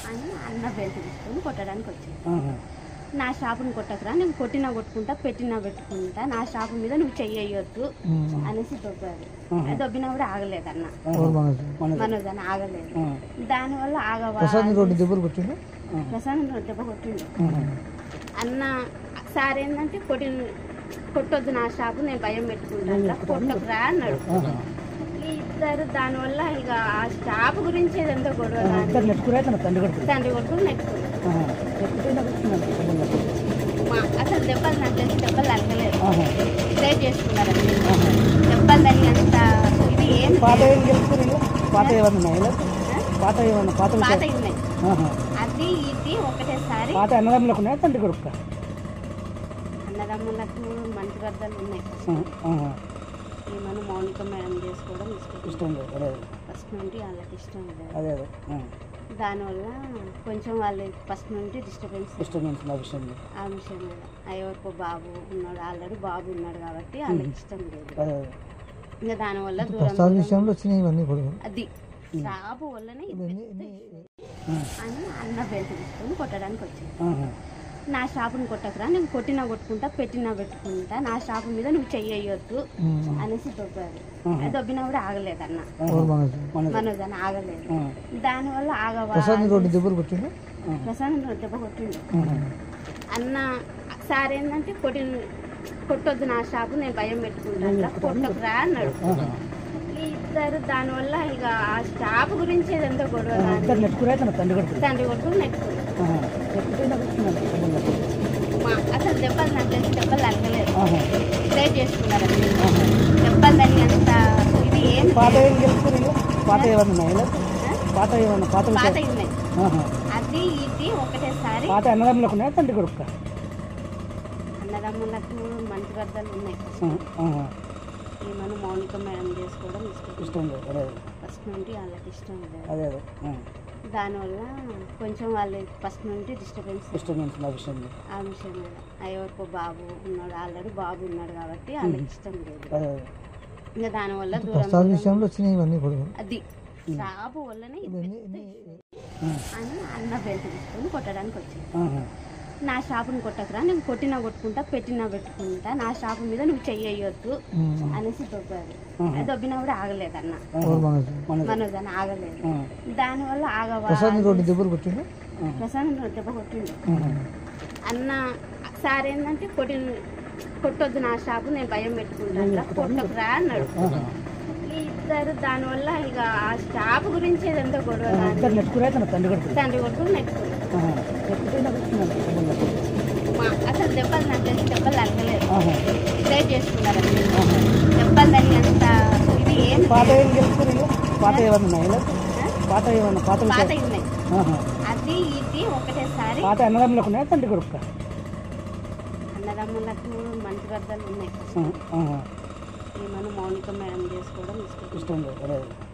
అని అన్న బెల్ట్ తీసుకొని కొట్టడానికి వచ్చింది. నా షాపుని కొట్టకురా, నేను కొట్టినా కొట్టుకుంటా, పెట్టినా పెట్టుకుంటా, నా షాపు మీద నువ్వు చెయ్యొద్దు అనేసి దొబ్బారు. దొబ్బినా కూడా ఆగలేదు అన్న, మనోజ్ అని ఆగలేదు. దానివల్ల ప్రశాంత్ దెబ్బ కొట్టిండు అన్న. సార్ ఏంటంటే కొట్టొద్దు నా షాపు, నేను భయం పెట్టుకుంటా, కొట్టకురా అన్నాడు. ఇద్దరు దానివల్ల ఇక ఆ షాపు గురించి ఏదంతా గొడవ, తండ్రి కొడుకు నెట్టుకున్నారు. అసలు దెబ్బలు నాకు తెలిసి దెబ్బలు తగ్గలేదు, ప్రేర్ చేసుకున్నారు. దెబ్బలు తగినంత ఇది ఏం పాత ఉన్నాయి, అది ఇది ఒకటేసారి. అన్నదమ్ములకు మంచి వర్గాలు ఉన్నాయి. ఏమన్నా మౌనిక మేడం చేసుకోవడం ఇష్టం లేదు, ఫస్ట్ నుండి వాళ్ళకి ఇష్టం లేదు. దానివల్ల కొంచెం వాళ్ళు ఫస్ట్ నుండి డిస్టర్బెన్స్ ఆ విషయం మీద. ఎవరికో బాబు ఉన్నాడు, ఆల్రెడీ బాబు ఉన్నాడు కాబట్టి వాళ్ళకి ఇష్టం లేదు. ఇంకా దానివల్ల అది షాపు వల్లనే అని అన్న బెల్ట్ తీసుకొని కొట్టడానికి వచ్చింది. నా షాపుని కొట్టకురా, నేను కొట్టినా కొట్టుకుంటా, పెట్టినా పెట్టుకుంటా, నా షాపు మీద నువ్వు చెయ్యొద్దు అనేసి దొబ్బారు. దొబ్బినా కూడా ఆగలేదు అన్న, మనోజ్ అని ఆగలేదు. దానివల్ల ప్రశాంత్ దెబ్బ కొట్టిండు అన్న. సార్ ఏంటంటే కొట్టొద్దు నా షాపు, నేను భయం పెట్టుకుంటా, కొట్టకురా అన్నాడు. ఇద్దరు దానివల్ల ఇక ఆ షాపు గురించి ఏదంతా గొడవ, తండ్రి కొడుకు నెట్టుకున్నారు. అసలు దెబ్బలు నాకు తెలిసి దెబ్బలు తగ్గలేదు, ప్రేర్ చేసుకున్నారు. దెబ్బలు తగినంత ఇది ఏం పాత ఉన్నాయి, అది ఇది ఒకటేసారి. అన్నదమ్ములకు మంచి వర్గాలు ఉన్నాయి. ఏమన్నా మౌనిక మేడం చేసుకోవడం ఇష్టం లేదు, ఫస్ట్ నుండి వాళ్ళకి ఇష్టం లేదు. దానివల్ల కొంచెం వాళ్ళు ఫస్ట్ నుండి డిస్టర్బెన్స్ ఆ విషయం మీద. ఎవరికో బాబు ఉన్నాడు, ఆల్రెడీ బాబు ఉన్నాడు కాబట్టి వాళ్ళకి ఇష్టం లేదు. ఇంకా దానివల్ల అది షాపు వల్లనే అని అన్న బెల్ట్ తీసుకొని కొట్టడానికి వచ్చింది. నా షాపుని కొట్టకురా, నేను కొట్టినా కొట్టుకుంటా, పెట్టినా పెట్టుకుంటా, నా షాపు మీద నువ్వు చెయ్యొద్దు అనేసి దొబ్బారు. దొబ్బినా కూడా ఆగలేదు అన్న, మనోజ్ అని ఆగలేదు. దానివల్ల ప్రశాంత్ దెబ్బ కొట్టిండు అన్న. సార్ ఏంటంటే కొట్టొద్దు నా షాపు, నేను భయం పెట్టుకుంటా, కొట్టకురా అన్నాడు. ఇద్దరు దానివల్ల ఇక ఆ షాపు గురించి ఏదంతా గొడవ, తండ్రి కొడుకు నెట్టుకున్నారు. అసలు దెబ్బలు నాకు తెలిసి దెబ్బలు తగ్గలేదు, ప్రేర్ చేసుకున్నారు. దెబ్బలు తగినంత ఇది ఏం పాత ఉన్నాయి, అది ఇది ఒకటేసారి. అన్నదమ్ములకు మంచి వర్గాలు ఉన్నాయి. ఏమన్నా మౌనిక మేడం చేసుకోవడం ఇష్టం లేదు,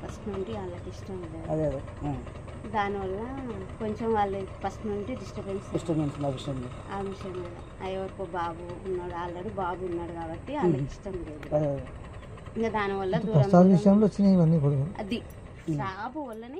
ఫస్ట్ నుండి వాళ్ళకి ఇష్టం లేదు. దానివల్ల కొంచెం వాళ్ళు ఫస్ట్ నుండి డిస్టర్బెన్స్ ఆ విషయం మీద. ఎవరికో బాబు ఉన్నాడు, ఆల్రెడీ బాబు ఉన్నాడు కాబట్టి వాళ్ళకి ఇష్టం లేదు. ఇంకా దానివల్ల అది షాపు వల్లనే